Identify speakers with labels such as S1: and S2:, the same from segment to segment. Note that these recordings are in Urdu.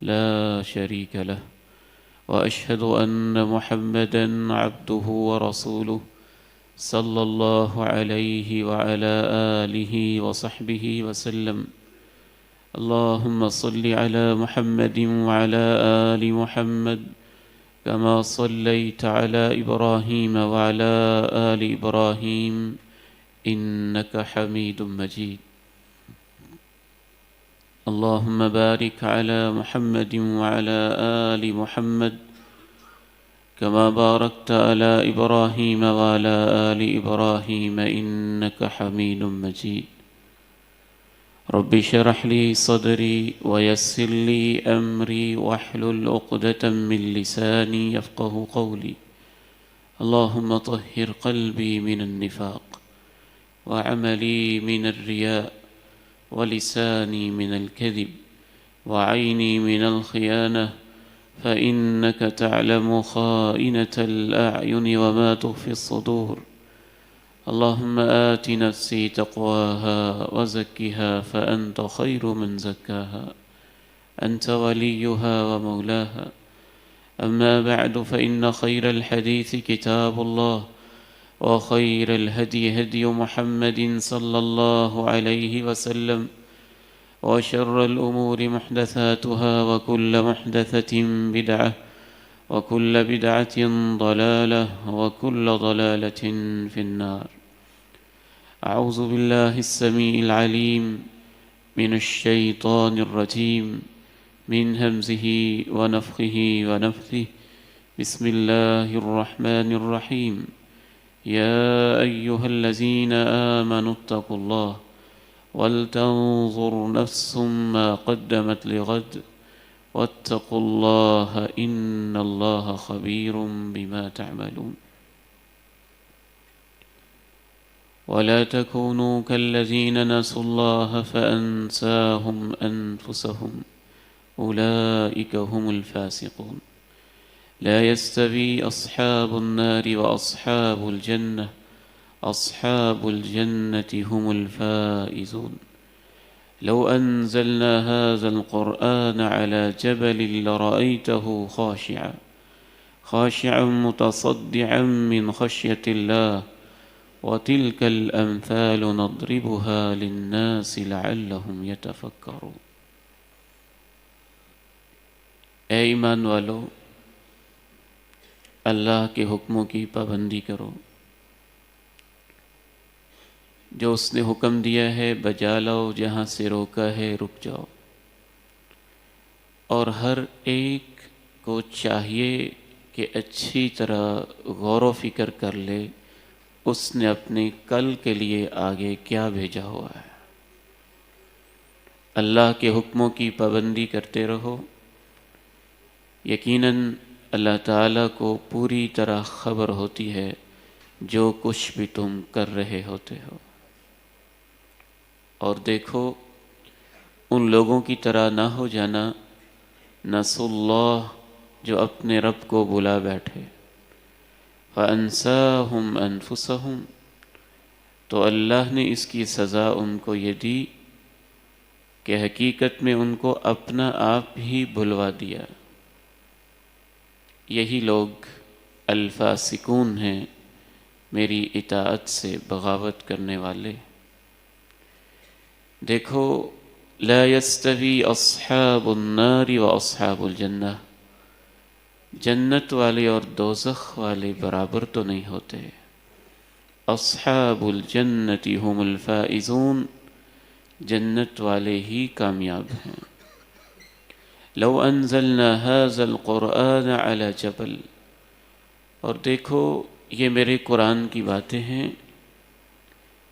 S1: لا شريك له، وأشهد أن محمدًا عبده ورسوله صلى الله عليه وعلى آله وصحبه وسلم. اللهم صل على محمد وعلى آل محمد كما صليت على إبراهيم وعلى آل إبراهيم إنك حميد مجيد. اللهم بارك على محمد وعلى آل محمد كما باركت على إبراهيم وعلى آل إبراهيم إنك حميد مجيد. رب اشرح لي صدري ويسر لي أمري واحلل عقدة من لساني يفقه قولي. اللهم طهر قلبي من النفاق وعملي من الرياء ولساني من الكذب وعيني من الخيانة، فإنك تعلم خائنة الأعين وما تخفي الصدور. اللهم آت نفسي تقواها وزكها فأنت خير من زكاها، أنت وليها ومولاها. أما بعد، فإن خير الحديث كتاب الله، وخير الهدي هدي محمد صلى الله عليه وسلم، وشر الأمور محدثاتها، وكل محدثة بدعة، وكل بدعة ضلالة، وكل ضلالة في النار. أعوذ بالله السميع العليم من الشيطان الرجيم، من همزه ونفخه ونفثه. بسم الله الرحمن الرحيم. يا أيها الذين آمنوا اتقوا الله ولتنظر نفس ما قدمت لغد واتقوا الله إن الله خبير بما تعملون. ولا تكونوا كالذين نسوا الله فأنساهم أنفسهم أولئك هم الفاسقون. لا يستوي أصحاب النار وأصحاب الجنة، أصحاب الجنة هم الفائزون. لو أنزلنا هذا القرآن على جبل لرأيته خاشعا متصدعا من خشية الله. وتلك الأمثال نضربها للناس لعلهم يتفكرون. اے ایمان والو، اللہ کے حکموں کی پابندی کرو، جو اس نے حکم دیا ہے بجا لاؤ، جہاں سے روکا ہے رک جاؤ. اور ہر ایک کو چاہیے کہ اچھی طرح غور و فکر کر لے اس نے اپنے کل کے لیے آگے کیا بھیجا ہوا ہے. اللہ کے حکموں کی پابندی کرتے رہو. یقیناً اللہ تعالیٰ کو پوری طرح خبر ہوتی ہے جو کچھ بھی تم کر رہے ہوتے ہو. اور دیکھو، ان لوگوں کی طرح نہ ہو جانا نسوا اللہ، جو اپنے رب کو بھلا بیٹھے. فَأَنْسَاهُمْ أَنفُسَهُمْ، تو اللہ نے اس کی سزا ان کو یہ دی کہ حقیقت میں ان کو اپنا آپ ہی بھلوا دیا. یہی لوگ الفاسقون ہیں، میری اطاعت سے بغاوت کرنے والے. دیکھو، لا يستوی اصحاب النار و اصحاب الجنہ، جنت والے اور دوزخ والے برابر تو نہیں ہوتے. اصحاب الجنت هم الفائزون، جنت والے ہی کامیاب ہیں. لو انزلنا هذا القرآن على جبل، اور دیکھو یہ میرے قرآن کی باتیں ہیں،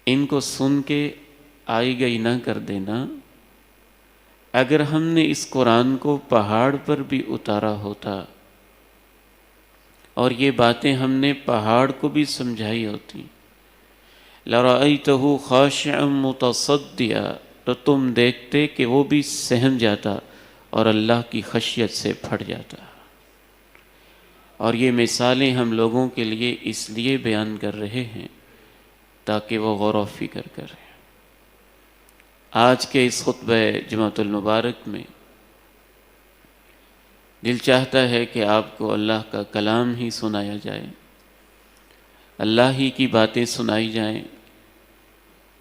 S1: ان کو سن کے آئی گئی نہ کر دینا. اگر ہم نے اس قرآن کو پہاڑ پر بھی اتارا ہوتا اور یہ باتیں ہم نے پہاڑ کو بھی سمجھائی ہوتی، لَرَأَيْتَهُ خَاشِعًا مُتَصَدِّعًا، تو تم دیکھتے کہ وہ بھی سہم جاتا اور اللہ کی خشیت سے پھٹ جاتا. اور یہ مثالیں ہم لوگوں کے لیے اس لیے بیان کر رہے ہیں تاکہ وہ غور و فکر کریں. آج کے اس خطبہ جمعۃ المبارک میں دل چاہتا ہے کہ آپ کو اللہ کا کلام ہی سنایا جائے، اللہ ہی کی باتیں سنائی جائیں۔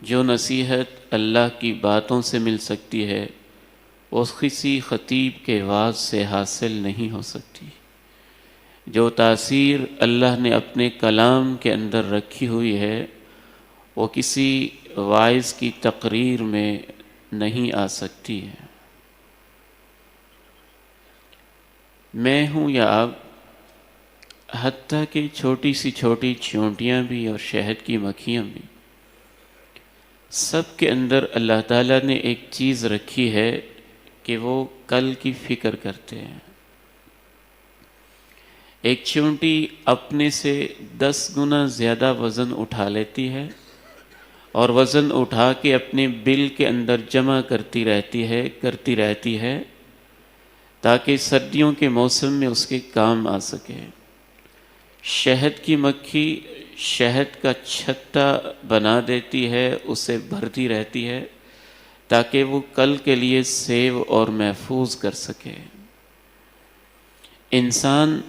S1: جو نصیحت اللہ کی باتوں سے مل سکتی ہے وہ کسی خطیب کے وعظ سے حاصل نہیں ہو سکتی۔ جو تاثیر اللہ نے اپنے کلام کے اندر رکھی ہوئی ہے وہ کسی واعظ کی تقریر میں نہیں آ سکتی ہے۔ میں ہوں یا آپ، حتیٰ کہ چھوٹی سی چھوٹی چیونٹیاں بھی اور شہد کی مکھیاں بھی، سب کے اندر اللہ تعالیٰ نے ایک چیز رکھی ہے کہ وہ کل کی فکر کرتے ہیں۔ ایک چیونٹی اپنے سے 10 گنا زیادہ وزن اٹھا لیتی ہے اور وزن اٹھا کے اپنے بل کے اندر جمع کرتی رہتی ہے تاکہ سردیوں کے موسم میں اس کے کام آ سکے۔ شہد کی مکھی شہد کا چھتا بنا دیتی ہے، اسے بھرتی رہتی ہے تاکہ وہ کل کے لیے سیو اور محفوظ کر سکے۔ انسان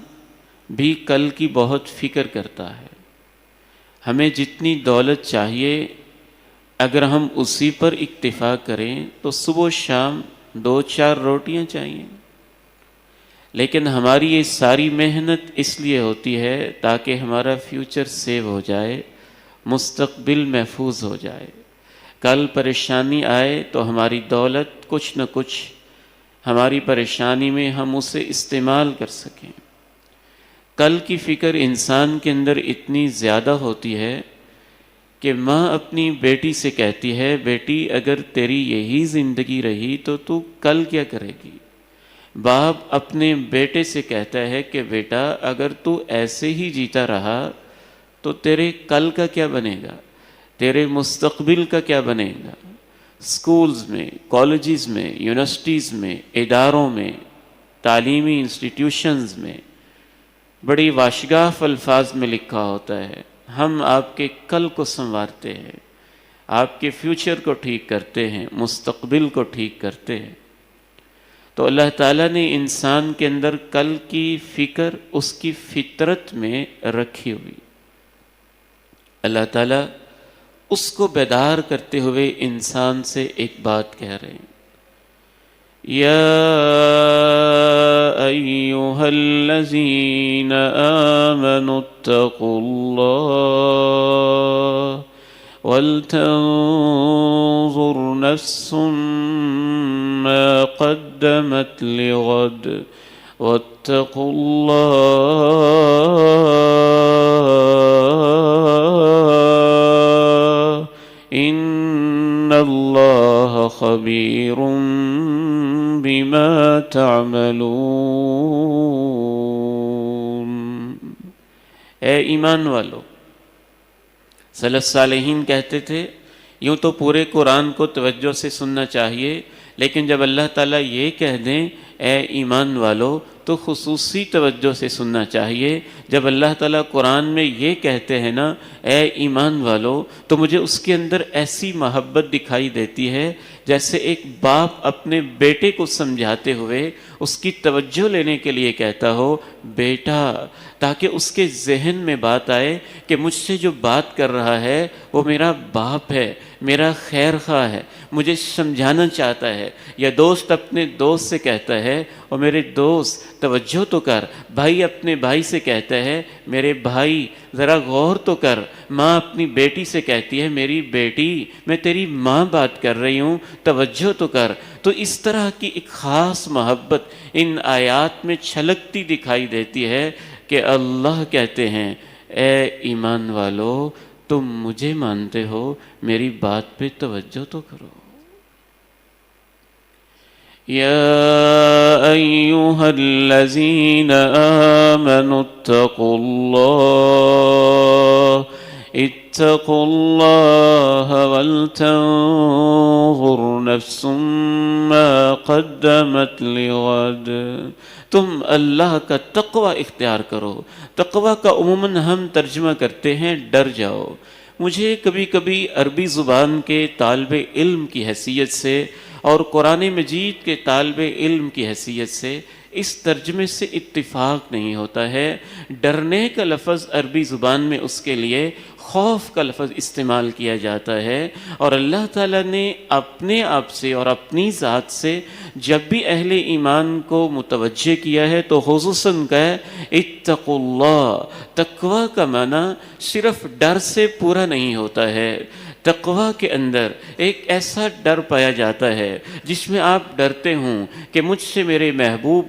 S1: بھی کل کی بہت فکر کرتا ہے۔ ہمیں جتنی دولت چاہیے اگر ہم اسی پر اکتفا کریں تو صبح و شام 2-4 روٹیاں چاہیے، لیکن ہماری یہ ساری محنت اس لیے ہوتی ہے تاکہ ہمارا فیوچر سیو ہو جائے، مستقبل محفوظ ہو جائے۔ کل پریشانی آئے تو ہماری دولت کچھ نہ کچھ ہماری پریشانی میں ہم اسے استعمال کر سکیں۔ کل کی فکر انسان کے اندر اتنی زیادہ ہوتی ہے کہ ماں اپنی بیٹی سے کہتی ہے، بیٹی اگر تیری یہی زندگی رہی تو تو کل کیا کرے گی؟ باپ اپنے بیٹے سے کہتا ہے کہ بیٹا اگر تو ایسے ہی جیتا رہا تو تیرے کل کا کیا بنے گا، تیرے مستقبل کا کیا بنے گا؟ سکولز میں، کالجز میں، یونیورسٹیز میں، اداروں میں، تعلیمی انسٹیٹیوشنز میں بڑی واشگاف الفاظ میں لکھا ہوتا ہے، ہم آپ کے کل کو سنوارتے ہیں، آپ کے فیوچر کو ٹھیک کرتے ہیں، مستقبل کو ٹھیک کرتے ہیں۔ تو اللہ تعالیٰ نے انسان کے اندر کل کی فکر اس کی فطرت میں رکھی ہوئی۔ اللہ تعالیٰ اس کو بیدار کرتے ہوئے انسان سے ایک بات کہہ رہے ہیں، یا ایھا الذین آمنوا اتقوا اللہ ولتنظر نفس ما قدمت لغد واتقوا اللہ ان اللہ خبیر بما تعملون۔ اے ایمان والو، سلف صالحین کہتے تھے یوں تو پورے قرآن کو توجہ سے سننا چاہیے، لیکن جب اللہ تعالیٰ یہ کہہ دیں اے ایمان والو تو خصوصی توجہ سے سننا چاہیے۔ جب اللہ تعالیٰ قرآن میں یہ کہتے ہیں نا اے ایمان والو، تو مجھے اس کے اندر ایسی محبت دکھائی دیتی ہے جیسے ایک باپ اپنے بیٹے کو سمجھاتے ہوئے اس کی توجہ لینے کے لیے کہتا ہو بیٹا، تاکہ اس کے ذہن میں بات آئے کہ مجھ سے جو بات کر رہا ہے وہ میرا باپ ہے، میرا خیر خواہ ہے، مجھے سمجھانا چاہتا ہے۔ یا دوست اپنے دوست سے کہتا ہے اور میرے دوست توجہ تو کر، بھائی اپنے بھائی سے کہتا ہے میرے بھائی ذرا غور تو کر، ماں اپنی بیٹی سے کہتی ہے میری بیٹی میں تیری ماں بات کر رہی ہوں، توجہ تو کر۔ تو اس طرح کی ایک خاص محبت ان آیات میں چھلکتی دکھائی دیتی ہے کہ اللہ کہتے ہیں اے ایمان والو تم مجھے مانتے ہو، میری بات پہ توجہ تو کرو۔ یا ایھا الذین آمنوا اتقوا اللہ ولتنظر نفس ما قدمت لغد۔ تم اللہ کا تقوی اختیار کرو۔ تقوی کا عموماً ہم ترجمہ کرتے ہیں ڈر جاؤ۔ مجھے کبھی کبھی عربی زبان کے طالب علم کی حیثیت سے اور قرآن مجید کے طالب علم کی حیثیت سے اس ترجمے سے اتفاق نہیں ہوتا ہے۔ ڈرنے کا لفظ عربی زبان میں اس کے لیے خوف کا لفظ استعمال کیا جاتا ہے، اور اللہ تعالیٰ نے اپنے آپ سے اور اپنی ذات سے جب بھی اہل ایمان کو متوجہ کیا ہے تو خصوصاً کہا ہے اتقوا اللہ۔ تقوی کا معنی صرف ڈر سے پورا نہیں ہوتا ہے، تقوی کے اندر ایک ایسا ڈر پایا جاتا ہے جس میں آپ ڈرتے ہوں کہ مجھ سے میرے محبوب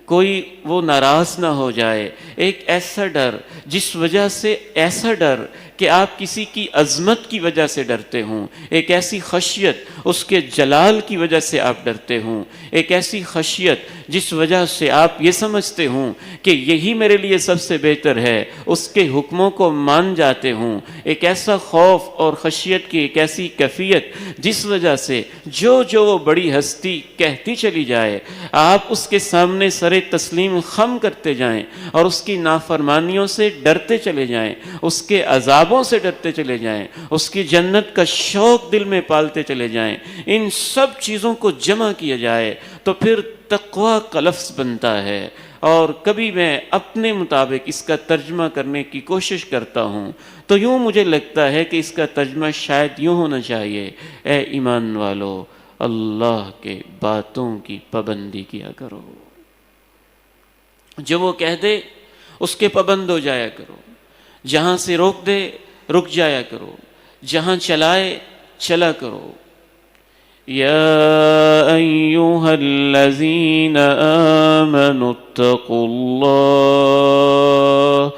S1: کوئی وہ ناراض نہ ہو جائے، ایک ایسا ڈر جس وجہ سے ایسا ڈر کہ آپ کسی کی عظمت کی وجہ سے ڈرتے ہوں، ایک ایسی خشیت اس کے جلال کی وجہ سے آپ ڈرتے ہوں، ایک ایسی خشیت جس وجہ سے آپ یہ سمجھتے ہوں کہ یہی میرے لیے سب سے بہتر ہے، اس کے حکموں کو مان جاتے ہوں، ایک ایسا خوف اور خشیت کی ایک ایسی کیفیت جس وجہ سے جو وہ بڑی ہستی کہتی چلی جائے آپ اس کے سامنے سر تسلیم خم کرتے جائیں اور اس کی نافرمانیوں سے ڈرتے چلے جائیں، اس کے عذابوں سے ڈرتے چلے جائیں، اس کی جنت کا شوق دل میں پالتے چلے جائیں۔ ان سب چیزوں کو جمع کیا جائے تو پھر تقوی کا لفظ بنتا ہے۔ اور کبھی میں اپنے مطابق اس کا ترجمہ کرنے کی کوشش کرتا ہوں تو یوں مجھے لگتا ہے کہ اس کا ترجمہ شاید یوں ہونا چاہیے، اے ایمان والو اللہ کے باتوں کی پابندی کیا کرو، جو وہ کہہ دے اس کے پابند ہو جایا کرو، جہاں سے روک دے رک جایا کرو، جہاں چلائے چلا کرو۔ یا ایھا الذین آمنوا اتقوا اللہ،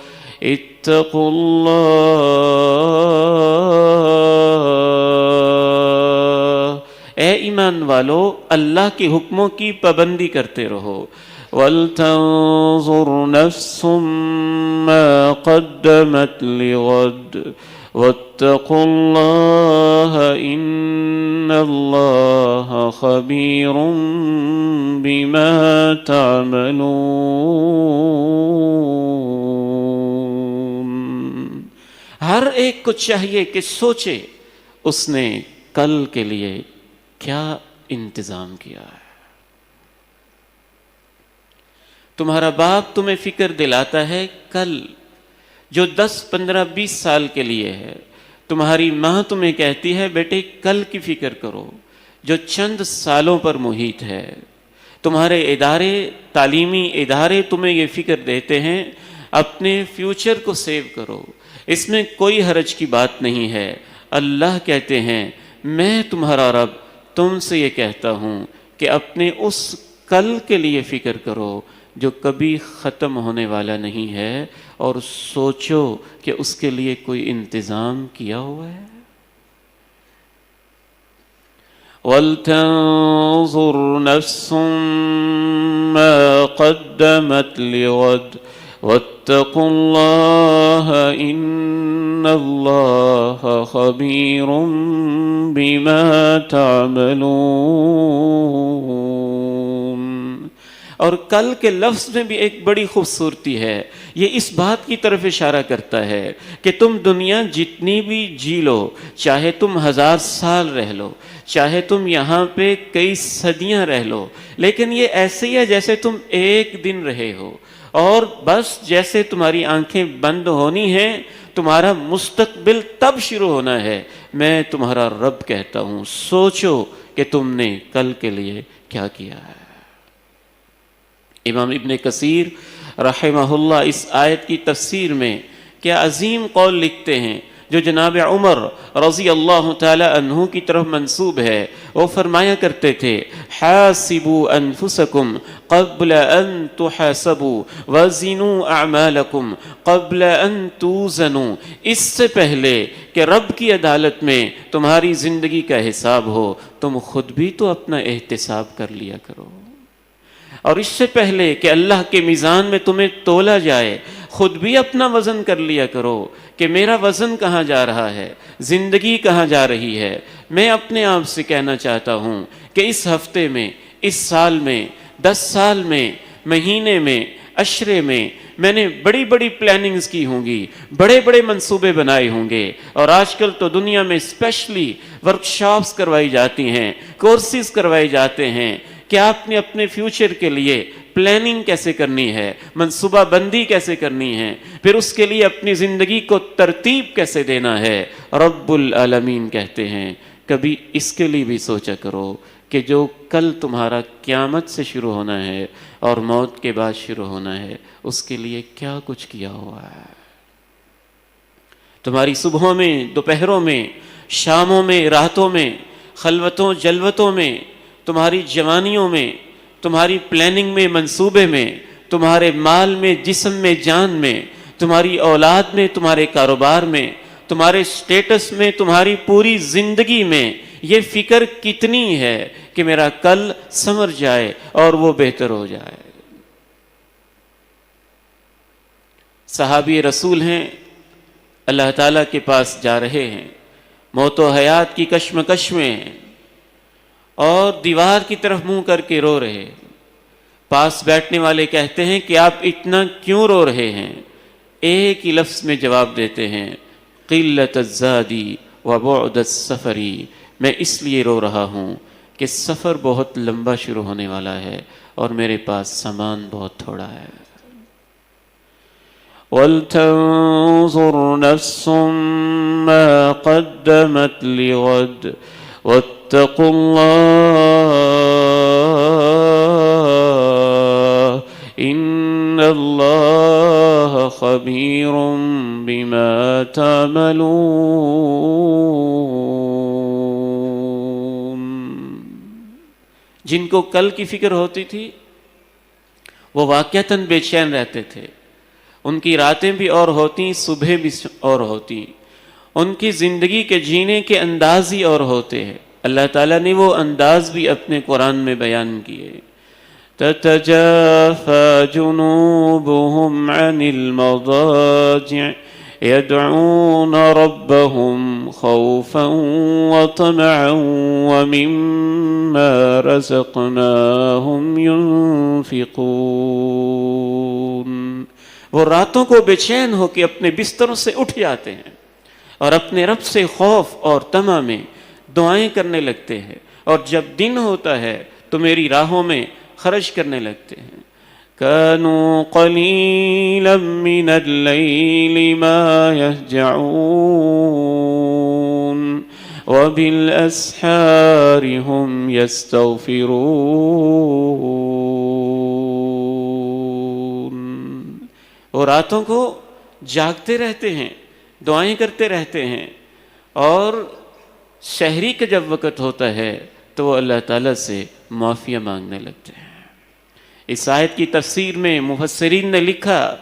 S1: اے ایمان والو اللہ کے حکموں کی پابندی کرتے رہو۔ وَلْتَنظُرْ نَفْسٌ مَّا قَدَّمَتْ لِغَدٍ وَاتَّقُوا اللَّهَ إِنَّ اللَّهَ خَبِيرٌ بِمَا تَعْمَلُونَ۔ ہر ایک کو چاہیے کہ سوچے اس نے کل کے لیے کیا انتظام کیا ہے۔ تمہارا باپ تمہیں فکر دلاتا ہے کل جو 10 15 20 سال کے لیے ہے، تمہاری ماں تمہیں کہتی ہے بیٹے کل کی فکر کرو جو چند سالوں پر محیط ہے، تمہارے ادارے تعلیمی ادارے تمہیں یہ فکر دیتے ہیں اپنے فیوچر کو سیو کرو، اس میں کوئی حرج کی بات نہیں ہے۔ اللہ کہتے ہیں میں تمہارا رب تم سے یہ کہتا ہوں کہ اپنے اس کل کے لیے فکر کرو جو کبھی ختم ہونے والا نہیں ہے، اور سوچو کہ اس کے لیے کوئی انتظام کیا ہوا ہے۔ وَلْتَنظُرْ نَفْسٌ مَّا قَدَّمَتْ لِغَدٍ وَاتَّقُوا اللَّهَ إِنَّ اللَّهَ خَبِيرٌ بِمَا تَعْمَلُونَ۔ اور کل کے لفظ میں بھی ایک بڑی خوبصورتی ہے، یہ اس بات کی طرف اشارہ کرتا ہے کہ تم دنیا جتنی بھی جی لو، چاہے تم 1000 سال رہ لو، چاہے تم یہاں پہ کئی صدیاں رہ لو، لیکن یہ ایسے ہی ہے جیسے تم ایک دن رہے ہو، اور بس جیسے تمہاری آنکھیں بند ہونی ہیں تمہارا مستقبل تب شروع ہونا ہے۔ میں تمہارا رب کہتا ہوں سوچو کہ تم نے کل کے لیے کیا کیا ہے۔ امام ابن کثیر رحمہ اللہ اس آیت کی تفسیر میں کیا عظیم قول لکھتے ہیں جو جناب عمر رضی اللہ تعالی عنہ کی طرف منسوب ہے۔ وہ فرمایا کرتے تھے حاسبوا انفسکم قبل ان تحاسبوا وزنوا اعمالکم قبل ان توزنوا، اس سے پہلے کہ رب کی عدالت میں تمہاری زندگی کا حساب ہو تم خود بھی تو اپنا احتساب کر لیا کرو، اور اس سے پہلے کہ اللہ کے میزان میں تمہیں تولا جائے خود بھی اپنا وزن کر لیا کرو کہ میرا وزن کہاں جا رہا ہے، زندگی کہاں جا رہی ہے۔ میں اپنے آپ سے کہنا چاہتا ہوں کہ اس ہفتے میں، اس سال میں، 10 سال میں، مہینے میں، عشرے میں میں نے بڑی بڑی پلاننگز کی ہوں گی، بڑے بڑے منصوبے بنائے ہوں گے، اور آج کل تو دنیا میں اسپیشلی ورکشاپس کروائی جاتی ہیں، کورسز کروائے جاتے ہیں کہ آپ نے اپنے فیوچر کے لیے پلاننگ کیسے کرنی ہے، منصوبہ بندی کیسے کرنی ہے، پھر اس کے لیے اپنی زندگی کو ترتیب کیسے دینا ہے، رب العالمین کہتے ہیں کبھی اس کے لیے بھی سوچا کرو کہ جو کل تمہارا قیامت سے شروع ہونا ہے اور موت کے بعد شروع ہونا ہے، اس کے لیے کیا کچھ کیا ہوا ہے۔ تمہاری صبحوں میں، دوپہروں میں، شاموں میں، راتوں میں، خلوتوں جلوتوں میں، تمہاری جوانیوں میں، تمہاری پلاننگ میں، منصوبے میں، تمہارے مال میں، جسم میں، جان میں، تمہاری اولاد میں، تمہارے کاروبار میں، تمہارے سٹیٹس میں، تمہاری پوری زندگی میں یہ فکر کتنی ہے کہ میرا کل سنور جائے اور وہ بہتر ہو جائے۔ صحابی رسول ہیں، اللہ تعالیٰ کے پاس جا رہے ہیں، موت و حیات کی کشمکش میں ہیں اور دیوار کی طرف منہ کر کے رو رہے۔ پاس بیٹھنے والے کہتے ہیں کہ آپ اتنا کیوں رو رہے ہیں؟ ایک ہی لفظ میں جواب دیتے ہیں، قلت الزادی وبعد السفری، میں اس لیے رو رہا ہوں کہ سفر بہت لمبا شروع ہونے والا ہے اور میرے پاس سامان بہت تھوڑا ہے۔ وَلْتَنظُرْ نَفْسٌ مَّا قَدَّمَتْ لِغَدٍ وَاتَّقُوا اللَّهَ إِنَّ اللَّهَ خَبِيرٌ بِمَا تَعْمَلُونَ۔ جن کو کل کی فکر ہوتی تھی وہ واقعتاً بے چین رہتے تھے، ان کی راتیں بھی اور ہوتی، صبح بھی اور ہوتی، ان کی زندگی کے جینے کے انداز ہی اور ہوتے ہیں۔ اللہ تعالیٰ نے وہ انداز بھی اپنے قرآن میں بیان کیے۔ تَتَجَافَى جُنُوبُهُمْ عَنِ الْمَضَاجِعِ يَدْعُونَ رَبَّهُمْ خَوْفًا وَطَمَعًا وَمِمَّا رَزَقْنَاهُمْ يُنْفِقُونَ۔ وہ راتوں کو بے چین ہو کے اپنے بستروں سے اٹھ جاتے ہیں اور اپنے رب سے خوف اور طمع میں دعائیں کرنے لگتے ہیں، اور جب دن ہوتا ہے تو میری راہوں میں خرچ کرنے لگتے ہیں۔ كانوا قليلا من الليل ما يهجعون وبالأسحار هم يستغفرون۔ وہ راتوں کو جاگتے رہتے ہیں، دعائیں کرتے رہتے ہیں، اور شہری کا جب وقت ہوتا ہے تو وہ اللہ تعالیٰ سے معافیہ مانگنے لگتے ہیں۔ اس آیت کی تفسیر میں مفسرین نے لکھا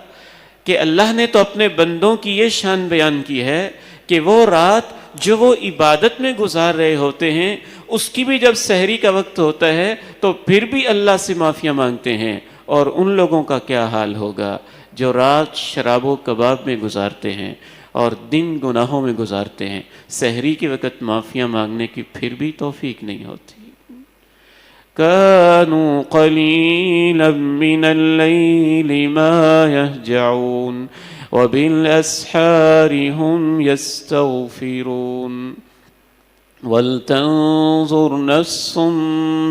S1: کہ اللہ نے تو اپنے بندوں کی یہ شان بیان کی ہے کہ وہ رات جو وہ عبادت میں گزار رہے ہوتے ہیں، اس کی بھی جب سحری کا وقت ہوتا ہے تو پھر بھی اللہ سے معافیہ مانگتے ہیں، اور ان لوگوں کا کیا حال ہوگا جو رات شراب و کباب میں گزارتے ہیں اور دن گناہوں میں گزارتے ہیں، سحری کے وقت معافیہ مانگنے کی پھر بھی توفیق نہیں ہوتی۔ كانوا قليلا من الليل ما يهجعون وبالأسحار هم يستغفرون ولتنظر نفس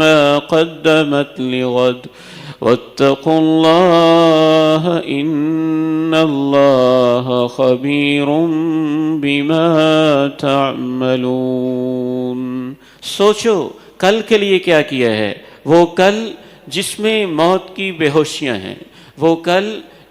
S1: ما قدمت لغد واتقوا الله إن الله خبير بما تعملون۔ سوچو کل کے لیے کیا کیا ہے، وہ کل جس میں موت کی بے ہوشیاں ہیں، وہ کل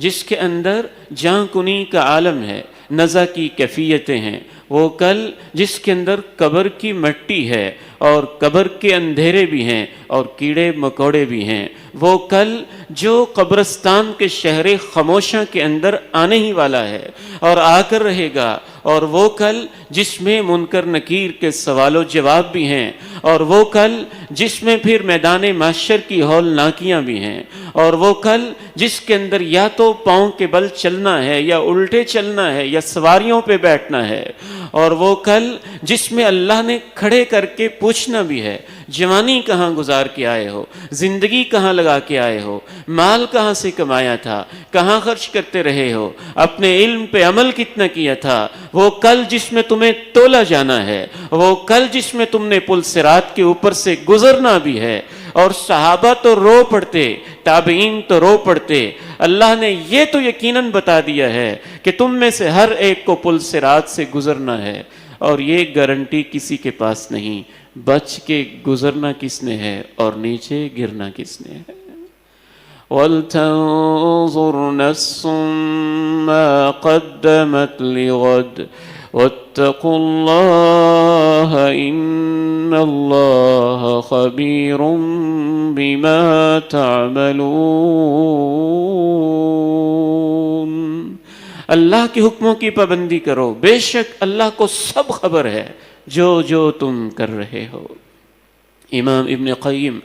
S1: جس کے اندر جاں کنی کا عالم ہے، نزع کی کیفیتیں ہیں، وہ کل جس کے اندر قبر کی مٹی ہے اور قبر کے اندھیرے بھی ہیں اور کیڑے مکوڑے بھی ہیں، وہ کل جو قبرستان کے شہر خاموشاں کے اندر آنے ہی والا ہے اور آ کر رہے گا، اور وہ کل جس میں منکر نکیر کے سوال و جواب بھی ہیں، اور وہ کل جس میں پھر میدان محشر کی ہول ناکیاں بھی ہیں، اور وہ کل جس کے اندر یا تو پاؤں کے بل چلنا ہے یا الٹے چلنا ہے یا سواریوں پہ بیٹھنا ہے، اور وہ کل جس میں اللہ نے کھڑے کر کے پوچھنا بھی ہے، جوانی کہاں گزار کے آئے ہو، زندگی کہاں لگا کے آئے ہو، مال کہاں سے کمایا تھا، کہاں خرچ کرتے رہے ہو، اپنے علم پہ عمل کتنا کیا تھا، وہ کل جس میں تمہیں تولا جانا ہے، وہ کل جس میں تم نے پل صراط کے اوپر سے گزرنا بھی ہے، اور صحابہ تو رو پڑتے، تابعین تو رو پڑتے۔ اللہ نے یہ تو یقیناً بتا دیا ہے کہ تم میں سے ہر ایک کو پل صراط سے گزرنا ہے، اور یہ گارنٹی کسی کے پاس نہیں۔ بچ کے گزرنا کس نے ہے اور نیچے گرنا کس نے ہے؟ وَلْتَنظُرْ نَفْسٌ مَّا قَدَّمَتْ لِغَدٍ وَاتَّقُوا اللَّهَ إِنَّ اللَّهَ خَبِيرٌ بِمَا تَعْمَلُونَ۔ اللہ کے حکموں کی پابندی کرو، بے شک اللہ کو سب خبر ہے جو جو تم کر رہے ہو۔ امام ابن قیم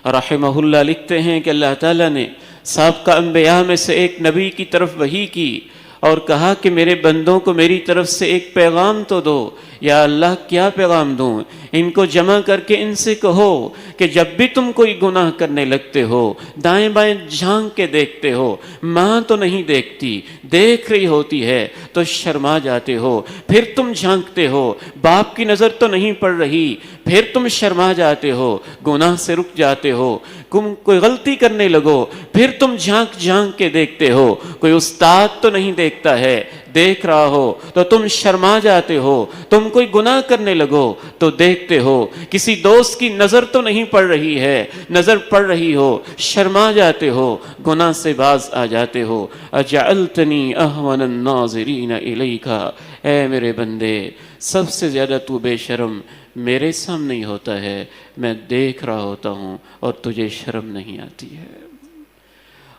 S1: رحمہ اللہ لکھتے ہیں کہ اللہ تعالیٰ نے سابقہ انبیاء میں سے ایک نبی کی طرف وحی کی اور کہا کہ میرے بندوں کو میری طرف سے ایک پیغام تو دو۔ یا اللہ کیا پیغام دوں؟ ان کو جمع کر کے ان سے کہو کہ جب بھی تم کوئی گناہ کرنے لگتے ہو، دائیں بائیں جھانک کے دیکھتے ہو، ماں تو نہیں دیکھتی، دیکھ رہی ہوتی ہے تو شرما جاتے ہو، پھر تم جھانکتے ہو، باپ کی نظر تو نہیں پڑ رہی، پھر تم شرما جاتے ہو، گناہ سے رک جاتے ہو، تم کوئی غلطی کرنے لگو، پھر تم جھانک جھانک کے دیکھتے ہو، کوئی استاد تو نہیں دیکھتا ہے، دیکھ رہا ہو تو تم شرما جاتے ہو، تم کوئی گناہ کرنے لگو تو دیکھتے ہو، کسی دوست کی نظر تو نہیں پڑ رہی ہے، نظر پڑ رہی ہو، شرما جاتے ہو، گناہ سے باز آ جاتے ہو۔ اجعلتنی اہون الناظرین الیک، اے میرے بندے سب سے زیادہ تو بے شرم میرے سامنے ہی ہوتا ہے، میں دیکھ رہا ہوتا ہوں اور تجھے شرم نہیں آتی ہے۔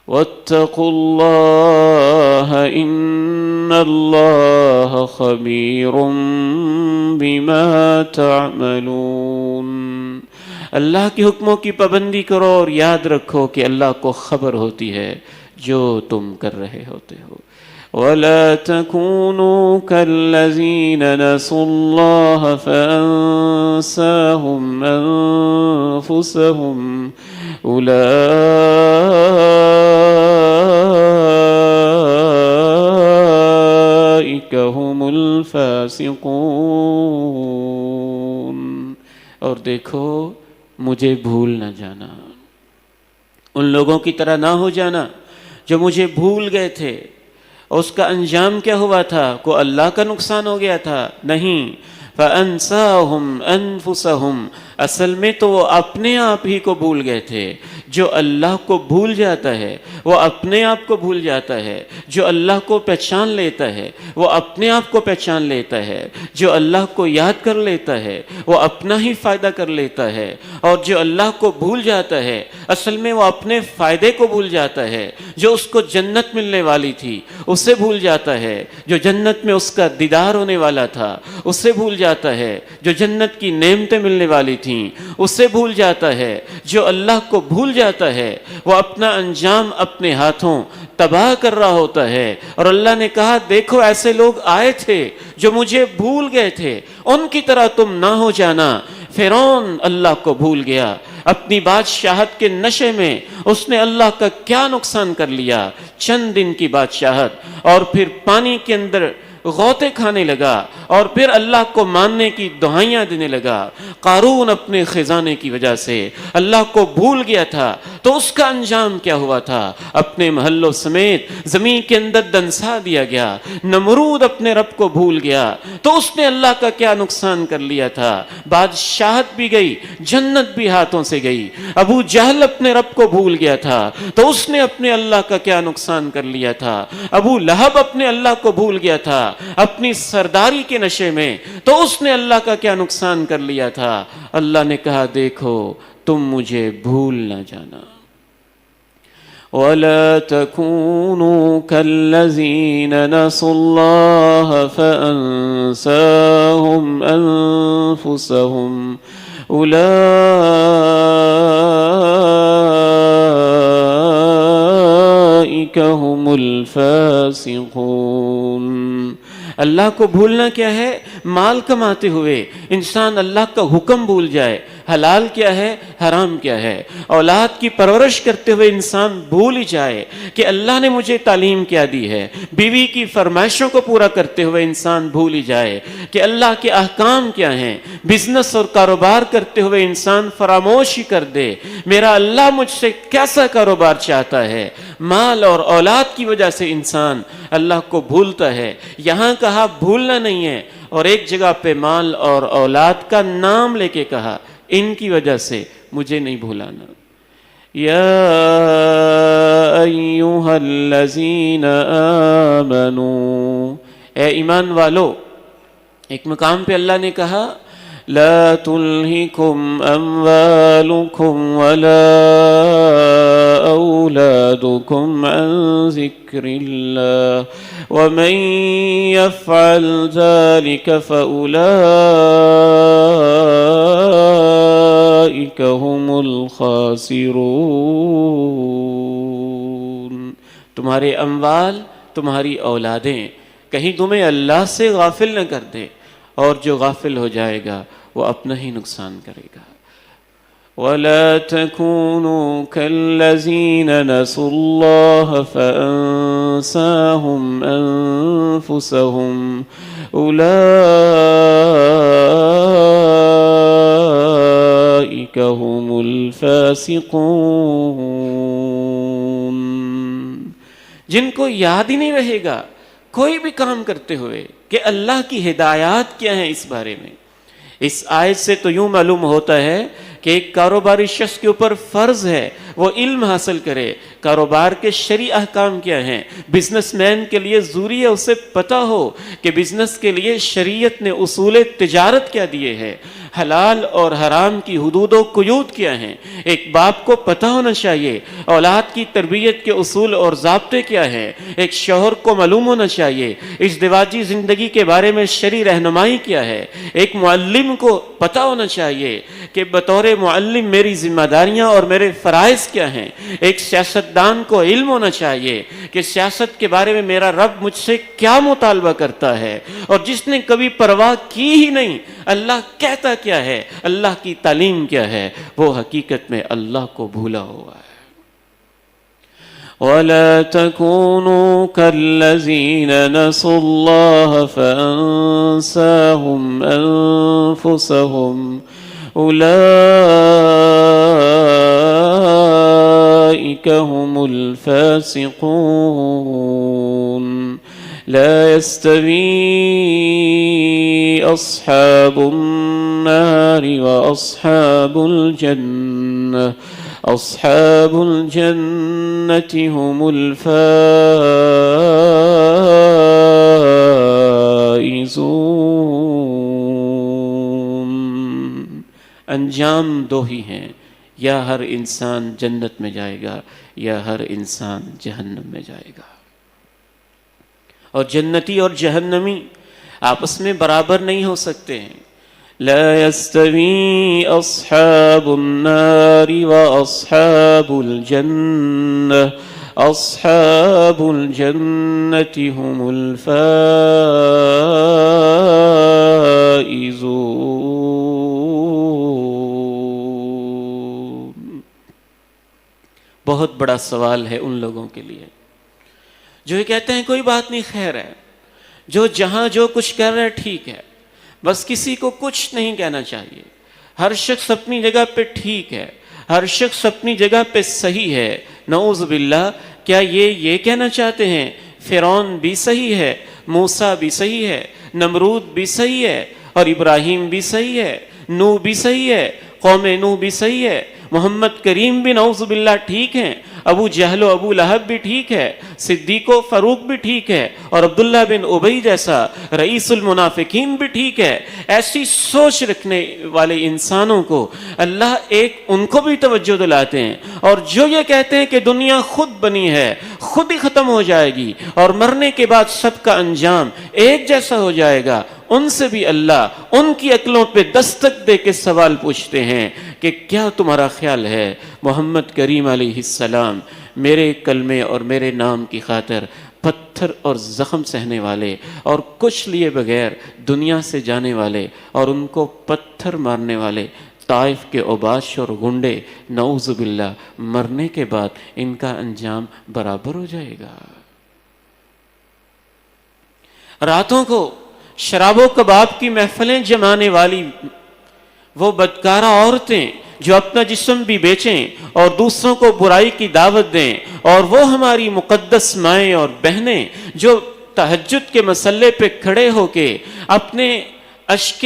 S1: وَاتَّقُوا اللَّهَ إِنَّ اللَّهَ خَبِيرٌ بِمَا تَعْمَلُونَ۔ اللہ کے حکموں کی پابندی کرو اور یاد رکھو کہ اللہ کو خبر ہوتی ہے جو تم کر رہے ہوتے ہو۔ وَلَا تَكُونُوا كَالَّذِينَ نَسُوا اللَّهَ فَأَنسَاهُمْ أَنفُسَهُمْ أُولَئِكَ هُمُ الْفَاسِقُونَ۔ اور دیکھو مجھے بھول نہ جانا، ان لوگوں کی طرح نہ ہو جانا جو مجھے بھول گئے تھے۔ اس کا انجام کیا ہوا تھا؟ کو اللہ کا نقصان ہو گیا تھا؟ نہیں، فَأَنسَاهُمْ أَنفُسَهُمْ، اصل میں تو وہ اپنے آپ ہی کو بھول گئے تھے۔ جو اللہ کو بھول جاتا ہے وہ اپنے آپ کو بھول جاتا ہے، جو اللہ کو پہچان لیتا ہے وہ اپنے آپ کو پہچان لیتا ہے، جو اللہ کو یاد کر لیتا ہے وہ اپنا ہی فائدہ کر لیتا ہے، اور جو اللہ کو بھول جاتا ہے اصل میں وہ اپنے فائدے کو بھول جاتا ہے۔ جو اس کو جنت ملنے والی تھی اسے بھول جاتا ہے، جو جنت میں اس کا دیدار ہونے والا تھا اسے بھول جاتا ہے، جو جنت کی نعمتیں ملنے والی تھیں اسے بھول جاتا ہے۔ جو اللہ کو بھول جاتا ہے وہ اپنا انجام اپنے ہاتھوں تباہ کر رہا ہوتا ہے۔ اور اللہ نے کہا دیکھو ایسے لوگ آئے تھے جو مجھے بھول گئے تھے، ان کی طرح تم نہ ہو جانا۔ فرعون اللہ کو بھول گیا، اپنی بادشاہت کے نشے میں اس نے اللہ کا کیا نقصان کر لیا، چند دن کی بادشاہت، اور پھر پانی کے اندر غوطے کھانے لگا، اور پھر اللہ کو ماننے کی دعائیاں دینے لگا۔ قارون اپنے خزانے کی وجہ سے اللہ کو بھول گیا تھا تو اس کا انجام کیا ہوا تھا؟ اپنے محلوں سمیت زمین کے اندر دنسا دیا گیا۔ نمرود اپنے رب کو بھول گیا تو اس نے اللہ کا کیا نقصان کر لیا تھا؟ بادشاہت بھی گئی، جنت بھی ہاتھوں سے گئی۔ ابو جہل اپنے رب کو بھول گیا تھا تو اس نے اپنے اللہ کا کیا نقصان کر لیا تھا؟ ابو لہب اپنے اللہ کو بھول گیا تھا اپنی سرداری کے نشے میں تو اس نے اللہ کا کیا نقصان کر لیا تھا؟ اللہ نے کہا دیکھو تم مجھے بھول نہ جانا۔ وَلَا تَكُونُوا كَالَّذِينَ نَسُوا اللَّهَ فَأَنسَاهُمْ أَنفُسَهُمْ أُولَئِكَ هُمُ الْفَاسِقُونَ۔ اللہ کو بھولنا کیا ہے؟ مال کماتے ہوئے انسان اللہ کا حکم بھول جائے، حلال کیا ہے، حرام کیا ہے۔ اولاد کی پرورش کرتے ہوئے انسان بھول ہی جائے کہ اللہ نے مجھے تعلیم کیا دی ہے۔ بیوی کی فرمائشوں کو پورا کرتے ہوئے انسان بھول ہی جائے کہ اللہ کے احکام کیا ہیں۔ بزنس اور کاروبار کرتے ہوئے انسان فراموش ہی کر دے میرا اللہ مجھ سے کیسا کاروبار چاہتا ہے۔ مال اور اولاد کی وجہ سے انسان اللہ کو بھولتا ہے۔ یہاں کہا بھولنا نہیں ہے، اور ایک جگہ پہ مال اور اولاد کا نام لے کے کہا ان کی وجہ سے مجھے نہیں بھولانا۔ یا ایھا الذین آمنوا، اے ایمان والو۔ ایک مقام پہ اللہ نے کہا لا تلہکم اموالکم ولا اولادکم عن ذکر اللہ ومن یفعل ذلک فاولئک هم الخاسرون۔ تمہارے اموال، تمہاری اولادیں کہیں تمہیں اللہ سے غافل نہ کر دے، اور جو غافل ہو جائے گا وہ اپنا ہی نقصان کرے گا۔ وَلَا تَكُونُوا كَالَّذِينَ نَسُوا اللَّهَ فَأَنسَاهُمْ أَنفُسَهُمْ أُولَئِكَ هُمُ الْفَاسِقُونَ۔ جن کو یاد ہی نہیں رہے گا کوئی بھی کام کرتے ہوئے کہ اللہ کی ہدایات کیا ہیں اس بارے میں۔ اس آیت سے تو یوں معلوم ہوتا ہے کہ ایک کاروباری شخص کے اوپر فرض ہے وہ علم حاصل کرے، کاروبار کے شرعی احکام کیا ہیں۔ بزنس مین کے لیے ضروری ہے اسے پتہ ہو کہ بزنس کے لیے شریعت نے اصول تجارت کیا دیے ہیں، حلال اور حرام کی حدود و قیود کیا ہیں۔ ایک باپ کو پتہ ہونا چاہیے اولاد کی تربیت کے اصول اور ضابطے کیا ہیں۔ ایک شوہر کو معلوم ہونا چاہیے ازدواجی زندگی کے بارے میں شرعی رہنمائی کیا ہے۔ ایک معلم کو پتہ ہونا چاہیے کہ بطور معلم میری ذمہ داریاں اور میرے فرائض کیا ہیں۔ ایک سیاستدان کو علم ہونا چاہیے کہ سیاست کے بارے میں میرا رب مجھ سے کیا مطالبہ کرتا ہے، اور جس نے کبھی پرواہ کی ہی نہیں اللہ کہتا کیا ہے، اللہ کی تعلیم کیا ہے، وہ حقیقت میں اللہ کو بھولا ہوا ہے۔ وَلَا تَكُونُوا كَالَّذِينَ نَسُوا اللَّهَ فَأَنسَاهُمْ أَنفُسَهُمْ أُولَئِكَ هُمُ الْفَاسِقُونَ۔ لا يستوي أصحاب النار وأصحاب الجنة، أصحاب الجنة هم الفائزون۔ انجام دو ہی ہیں، یا ہر انسان جنت میں جائے گا یا ہر انسان جہنم میں جائے گا۔ اور جنتی اور جہنمی آپس میں برابر نہیں ہو سکتے ہیں۔ لا يستوي أصحاب النار وأصحاب الجنة، أصحاب الجنة هم الفائزون۔ بہت بڑا سوال ہے ان لوگوں کے لیے جو یہ کہتے ہیں کوئی بات نہیں، خیر ہے، جو جہاں جو کچھ کر رہا ہے ٹھیک ہے، بس کسی کو کچھ نہیں کہنا چاہیے، ہر شخص اپنی جگہ پہ ٹھیک ہے، ہر شخص اپنی جگہ پہ صحیح ہے۔ نعوذ باللہ، کیا یہ کہنا چاہتے ہیں فرعون بھی صحیح ہے، موسیٰ بھی صحیح ہے، نمرود بھی صحیح ہے، اور ابراہیم بھی صحیح ہے، نوح بھی صحیح ہے، قوم نوح بھی صحیح ہے، محمد کریم بھی نعوذ باللہ ٹھیک ہیں، ابو جہل و ابو لہب بھی ٹھیک ہے، صدیق و فاروق بھی ٹھیک ہے، اور عبداللہ بن ابی جیسا رئیس المنافقین بھی ٹھیک ہے۔ ایسی سوچ رکھنے والے انسانوں کو اللہ ایک ان کو بھی توجہ دلاتے ہیں، اور جو یہ کہتے ہیں کہ دنیا خود بنی ہے، خود ہی ختم ہو جائے گی، اور مرنے کے بعد سب کا انجام ایک جیسا ہو جائے گا، ان سے بھی اللہ ان کی عقلوں پہ دستک دے کے سوال پوچھتے ہیں کہ کیا تمہارا خیال ہے محمد کریم علیہ السلام میرے کلمے اور میرے نام کی خاطر پتھر اور زخم سہنے والے اور کچھ لیے بغیر دنیا سے جانے والے اور ان کو پتھر مارنے والے طائف کے اوباش اور گنڈے نعوذ باللہ مرنے کے بعد ان کا انجام برابر ہو جائے گا؟ راتوں کو شراب و کباب کی محفلیں جمانے والی وہ بدکارہ عورتیں جو اپنا جسم بھی بیچیں اور دوسروں کو برائی کی دعوت دیں، اور وہ ہماری مقدس مائیں اور بہنیں جو تہجد کے مسلے پہ کھڑے ہو کے اپنے اشک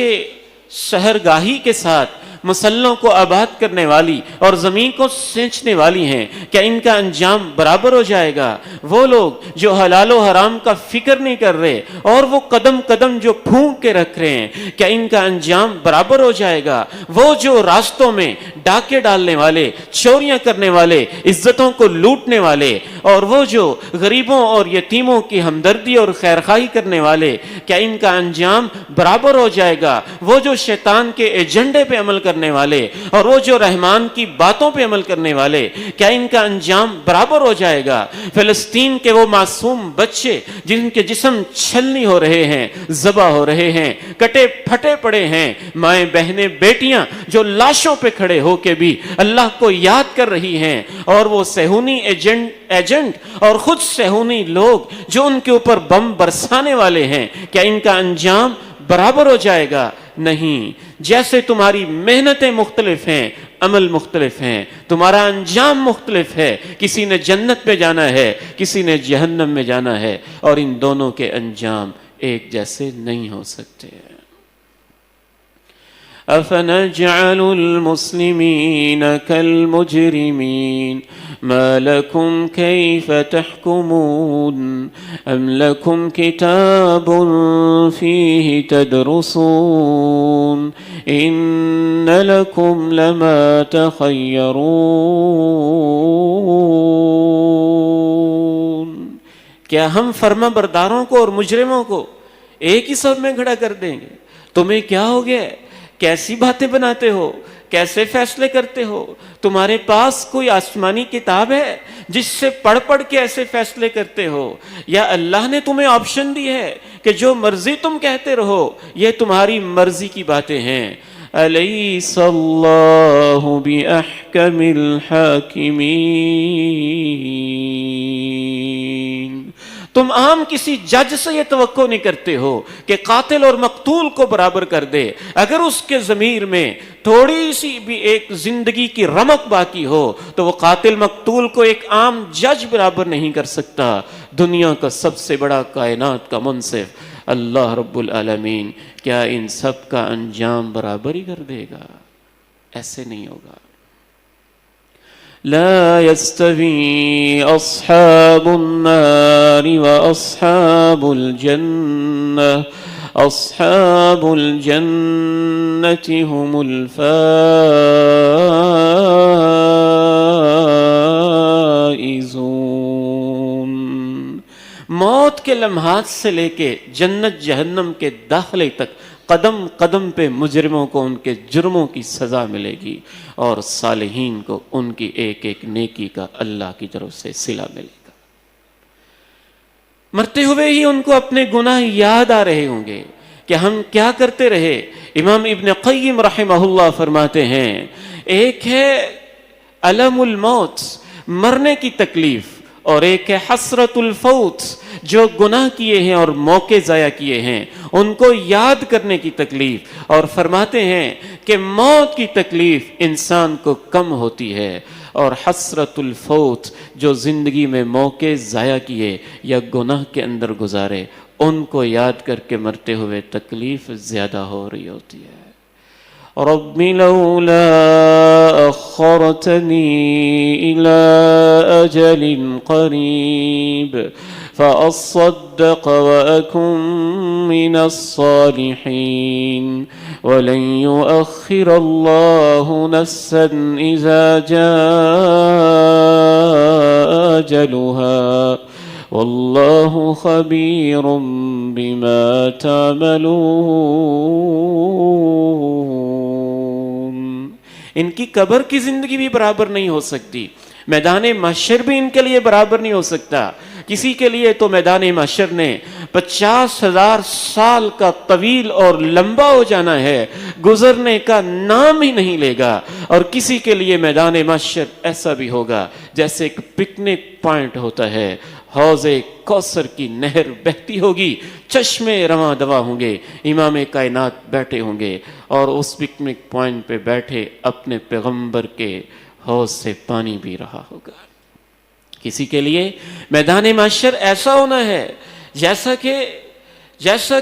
S1: سحرگاہی کے ساتھ مسلوں کو آباد کرنے والی اور زمین کو سینچنے والی ہیں، کیا ان کا انجام برابر ہو جائے گا؟ وہ لوگ جو حلال و حرام کا فکر نہیں کر رہے اور وہ قدم قدم جو پھونک کے رکھ رہے ہیں، کیا ان کا انجام برابر ہو جائے گا؟ وہ جو راستوں میں ڈاکے ڈالنے والے، چوریاں کرنے والے، عزتوں کو لوٹنے والے، اور وہ جو غریبوں اور یتیموں کی ہمدردی اور خیرخواہی کرنے والے، کیا ان کا انجام برابر ہو جائے گا؟ وہ جو شیطان کے ایجنڈے پہ عمل کرنے والے اور وہ جو رحمان کی باتوں پہ عمل کرنے والے، کیا ان کا انجام برابر ہو جائے گا؟ فلسطین کے وہ معصوم بچے جن کے جسم چھلنی ہو رہے ہیں، ذبح ہو رہے ہیں، کٹے پھٹے پڑے ہیں، مائیں بہنیں بیٹیاں جو لاشوں پہ کھڑے ہو کے بھی اللہ کو یاد کر رہی ہیں، اور وہ صہیونی ایجنٹ اور خود صہیونی لوگ جو ان کے اوپر بم برسانے والے ہیں، کیا ان کا انجام برابر ہو جائے گا؟ نہیں۔ جیسے تمہاری محنتیں مختلف ہیں، عمل مختلف ہیں، تمہارا انجام مختلف ہے، کسی نے جنت میں جانا ہے، کسی نے جہنم میں جانا ہے، اور ان دونوں کے انجام ایک جیسے نہیں ہو سکتے۔ أفنجعل المسلمين كالمجرمين ما لكم كيف تحكمون أم لكم كتاب فيه تدرسون إن لكم لما تخيرون۔ کیا ہم فرما برداروں کو اور مجرموں کو ایک ہی صف میں کھڑا کر دیں گے؟ تمہیں کیا ہو گیا؟ کیسی باتیں بناتے ہو؟ کیسے فیصلے کرتے ہو؟ تمہارے پاس کوئی آسمانی کتاب ہے جس سے پڑھ پڑھ کے ایسے فیصلے کرتے ہو؟ یا اللہ نے تمہیں آپشن دی ہے کہ جو مرضی تم کہتے رہو، یہ تمہاری مرضی کی باتیں ہیں؟ الیس اللہ باحکم الحاکمین۔ تم عام کسی جج سے یہ توقع نہیں کرتے ہو کہ قاتل اور مقتول کو برابر کر دے۔ اگر اس کے ضمیر میں تھوڑی سی بھی ایک زندگی کی رمق باقی ہو تو وہ قاتل مقتول کو ایک عام جج برابر نہیں کر سکتا۔ دنیا کا سب سے بڑا کائنات کا منصف اللہ رب العالمین کیا ان سب کا انجام برابر ہی کر دے گا؟ ایسے نہیں ہوگا۔ لا يستوي أصحاب النار وأصحاب الجنة أصحاب الجنة هم الفائزون۔ موت کے لمحات سے لے کے جنت جہنم کے داخلے تک قدم قدم پہ مجرموں کو ان کے جرموں کی سزا ملے گی، اور صالحین کو ان کی ایک ایک نیکی کا اللہ کی طرف سے صلہ ملے گا۔ مرتے ہوئے ہی ان کو اپنے گناہ یاد آ رہے ہوں گے کہ ہم کیا کرتے رہے۔ امام ابن قیم رحمہ اللہ فرماتے ہیں، ایک ہے علم الموت، مرنے کی تکلیف، اور ایک ہے حسرت الفوت، جو گناہ کیے ہیں اور موقع ضائع کیے ہیں ان کو یاد کرنے کی تکلیف۔ اور فرماتے ہیں کہ موت کی تکلیف انسان کو کم ہوتی ہے، اور حسرت الفوت جو زندگی میں موقع ضائع کیے یا گناہ کے اندر گزارے ان کو یاد کر کے مرتے ہوئے تکلیف زیادہ ہو رہی ہوتی ہے۔ رب لولا أخرتني إلى أجل قريب فأصدق وأكن من الصالحين ولن يؤخر الله نفسا إذا جاء أجلها واللہ خبیر بما تعملون۔ ان کی قبر کی زندگی بھی برابر نہیں ہو سکتی، میدان محشر بھی ان کے لیے برابر نہیں ہو سکتا۔ کسی کے لیے تو میدان محشر نے 50,000 سال کا طویل اور لمبا ہو جانا ہے، گزرنے کا نام ہی نہیں لے گا، اور کسی کے لیے میدان محشر ایسا بھی ہوگا جیسے ایک پکنک پوائنٹ ہوتا ہے، حوض کوثر کی نہر بہتی ہوگی، چشمے رواں دواں ہوں گے، امام کائنات بیٹھے ہوں گے اور اس پکنک پوائنٹ پہ بیٹھے اپنے پیغمبر کے حوض سے پانی پی رہا ہوگا۔ کسی کے لیے میدان محشر ایسا ہونا ہے جیسا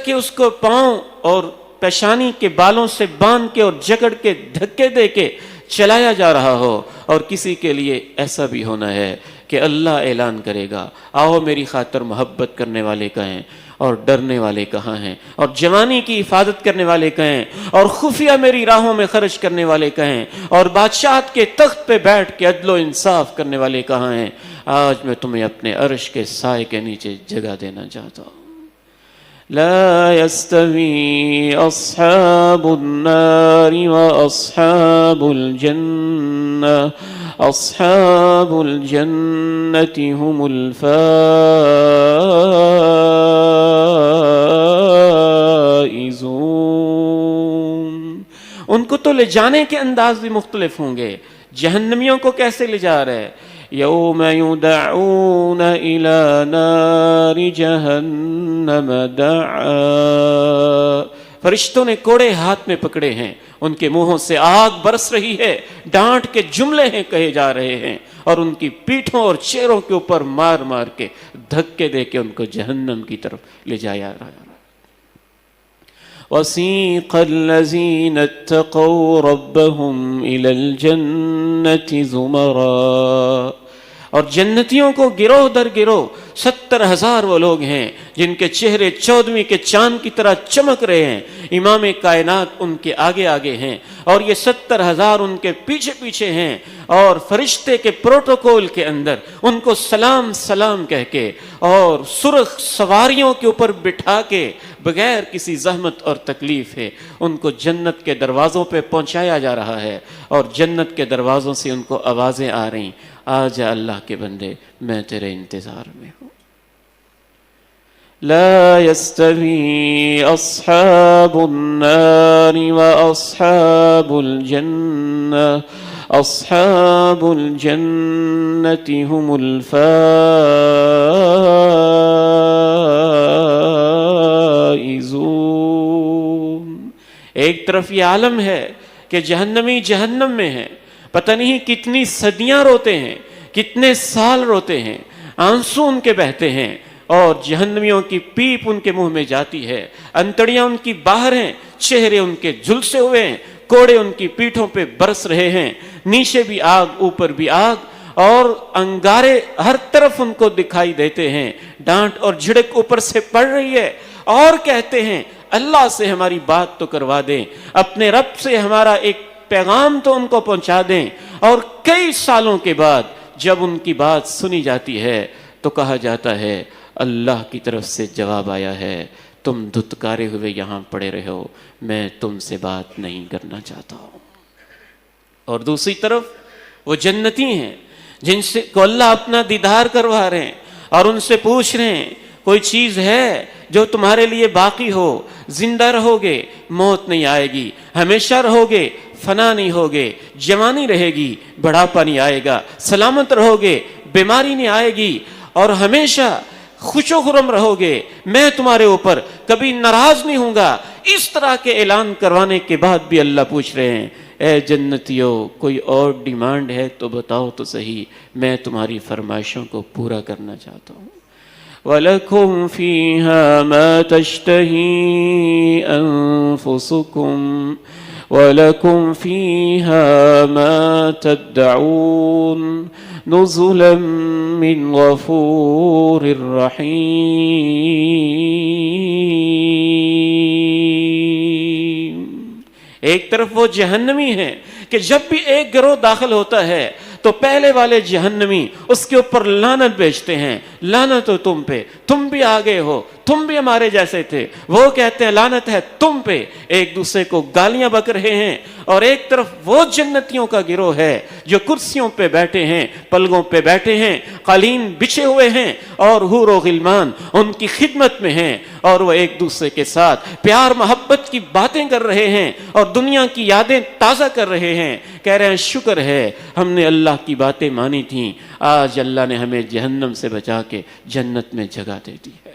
S1: کہ اس کو پاؤں اور پیشانی کے بالوں سے باندھ کے اور جکڑ کے دھکے دے کے چلایا جا رہا ہو، اور کسی کے لیے ایسا بھی ہونا ہے کہ اللہ اعلان کرے گا، آؤ میری خاطر محبت کرنے والے کہیں اور ڈرنے والے کہاں ہیں، اور جوانی کی حفاظت کرنے والے کہیں اور خفیہ میری راہوں میں خرچ کرنے والے کہیں، اور بادشاہت کے تخت پہ بیٹھ کے عدل و انصاف کرنے والے کہاں ہیں۔ آج میں تمہیں اپنے عرش کے سائے کے نیچے جگہ دینا چاہتا ہوں۔ لا يستوي أصحاب النار وأصحاب الجنة أصحاب الجنة هم الفائزون۔ ان کو تو لے جانے کے انداز بھی مختلف ہوں گے۔ جہنمیوں کو کیسے لے جا رہے ہیں؟ یوم یدعون الی نار جہنم دعا، فرشتوں نے کوڑے ہاتھ میں پکڑے ہیں، ان کے منہوں سے آگ برس رہی ہے، ڈانٹ کے جملے ہیں کہے جا رہے ہیں، اور ان کی پیٹھوں اور چہروں کے اوپر مار مار کے دھکے دے کے ان کو جہنم کی طرف لے جایا رہا ہے۔ وَسِيقَ الَّذِينَ اتَّقَوْا رَبَّهُمْ إِلَى الْجَنَّةِ زُمَرًا، اور جنتیوں کو گروہ در گروہ 70,000 وہ لوگ ہیں جن کے چہرے 14ویں کے چاند کی طرح چمک رہے ہیں، امام کائنات ان کے آگے آگے ہیں اور یہ 70,000 ان کے پیچھے پیچھے ہیں، اور فرشتے کے پروٹوکول کے اندر ان کو سلام سلام کہہ کے اور سرخ سواریوں کے اوپر بٹھا کے بغیر کسی زحمت اور تکلیف ہے ان کو جنت کے دروازوں پہ پہنچایا جا رہا ہے، اور جنت کے دروازوں سے ان کو آوازیں آ رہی، آ جا اللہ کے بندے، میں تیرے انتظار میں ہوں۔ لا يستوي أصحاب النار وأصحاب الجنة أصحاب الجنة هم الفائزون۔ ایک طرف یہ عالم ہے کہ جہنمی جہنم میں ہے، پتہ نہیں کتنی صدیاں روتے ہیں، کتنے سال روتے ہیں، آنسو ان کے بہتے ہیں، اور جہنمیوں کی پیپ ان کے منہ میں جاتی ہے، انتڑیاں ان کی باہر ہیں، چہرے ان کے جھلسے ہوئے ہیں، کوڑے ان کی پیٹھوں پہ برس رہے ہیں، نیچے بھی آگ اوپر بھی آگ، اور انگارے ہر طرف ان کو دکھائی دیتے ہیں، ڈانٹ اور جھڑک اوپر سے پڑ رہی ہے، اور کہتے ہیں اللہ سے ہماری بات تو کروا دیں، اپنے رب سے ہمارا ایک پیغام تو ان کو پہنچا دیں۔ اور کئی سالوں کے بعد جب ان کی بات سنی جاتی ہے تو کہا جاتا ہے اللہ کی طرف سے جواب آیا ہے، تم دھتکارے ہوئے یہاں پڑے رہو، میں تم سے بات نہیں کرنا چاہتا ہوں۔ اور دوسری طرف وہ جنتی ہیں جن سے کو اللہ اپنا دیدار کروا رہے ہیں اور ان سے پوچھ رہے ہیں کوئی چیز ہے جو تمہارے لیے باقی ہو، زندہ رہو گے موت نہیں آئے گی، ہمیشہ رہو گے فنا نہیں ہوگے، جوانی رہے گی بڑھاپا نہیں آئے گا، سلامت رہو گے بیماری نہیں آئے گی، اور ہمیشہ خوش و خرم رہو گے، میں تمہارے اوپر کبھی ناراض نہیں ہوں گا۔ اس طرح کے اعلان کروانے کے بعد بھی اللہ پوچھ رہے ہیں اے جنتیوں کوئی اور ڈیمانڈ ہے تو بتاؤ تو صحیح، میں تمہاری فرمائشوں کو پورا کرنا چاہتا ہوں۔ وَلَكُمْ فِيهَا مَا تَشْتَهِي أَنفُسُكُمْ وَلَكُمْ فِيهَا مَا تَدَّعُونَ نُزُلًا مِّنْ غَفُورٍ رَحِيمٍ۔ ایک طرف وہ جہنمی ہیں کہ جب بھی ایک گروہ داخل ہوتا ہے تو پہلے والے جہنمی اس کے اوپر لعنت بھیجتے ہیں، لعنت ہو تم پہ، تم بھی آگے ہو، تم بھی ہمارے جیسے تھے۔ وہ کہتے ہیں لعنت ہے تم پہ، ایک دوسرے کو گالیاں بک رہے ہیں۔ اور ایک طرف وہ جنتیوں کا گروہ ہے جو کرسیوں پہ بیٹھے ہیں، پلگوں پہ بیٹھے ہیں، قالین بچھے ہوئے ہیں، اور حور و غلمان ان کی خدمت میں ہیں، اور وہ ایک دوسرے کے ساتھ پیار محبت کی باتیں کر رہے ہیں اور دنیا کی یادیں تازہ کر رہے ہیں، کہہ رہے ہیں شکر ہے ہم نے اللہ کی باتیں مانی تھیں، آج اللہ نے ہمیں جہنم سے بچا کے جنت میں جگہ دے دی ہے۔